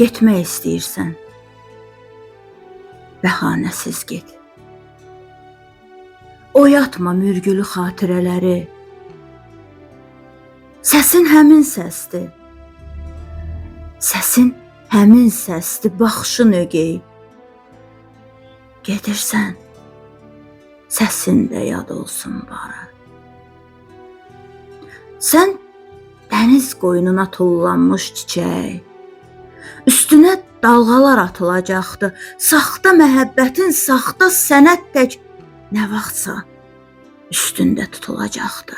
Getmək istəyirsən, bəhanəsiz get. Oyatma mürgülü xatirələri. Səsin həmin səsdir. Səsin həmin səsdir, baxışın ögey. Gedirsən, səsin də yad olsun barı. Sən dəniz qoynuna tullanmış çiçək. Üstünə dalğalar atılacaqdı. Saxta məhəbbətin, saxta sənət tək nə vaxtsa üstündə tutulacaqdı.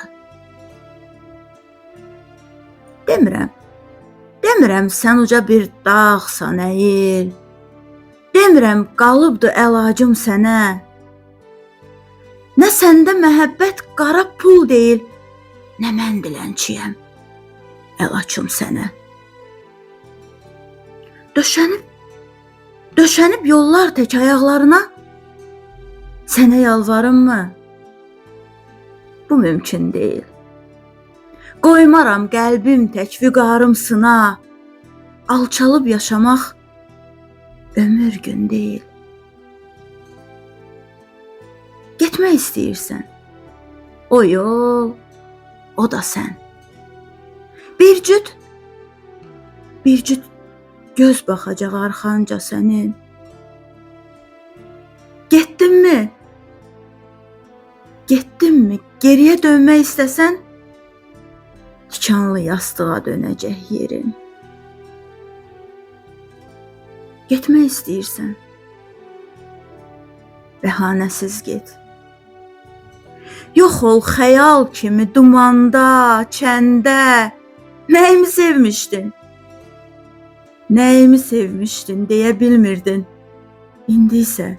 Demirəm sən uca bir dağsan əyil. Demirəm qalıbdı əlacım sənə. Nə səndə məhəbbət qara pul deyil, nə mən dilənçiyəm əlaçım sənə. Döşənib yollar tək ayaqlarına, sənə yalvarımmı? Bu mümkün deyil. Qoymaram qəlbim tək vüqarım sına, alçalıb yaşamaq ömür gün deyil. Getmək istəyirsən, o yol, o da sən. Bir cüt göz baxacaq arxanca sənin. Getdinmi, geriyə dönmək istəsən, tikanlı yastığa dönəcək yerin. Getmək istəyirsən, bəhanəsiz get. Yox ol xəyal kimi dumanda, çəndə, nəyimi sevmişdin deyə bilmirdin. İndi isə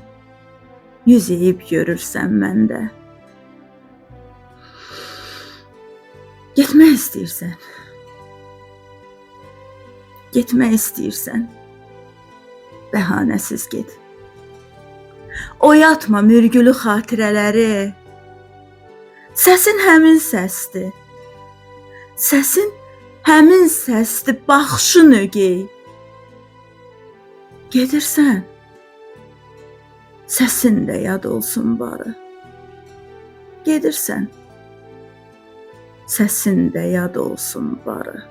yüz eğib görürsən məndə. Getmək istəyirsən, bəhanəsiz get. Oyatma mürgülü xatirələri. Səsin həmin səsdir. Səsin həmin səsdir, baxışın ögey. Gedirsən, səsin də yad olsun barı. Gedirsən, səsin də yad olsun barı.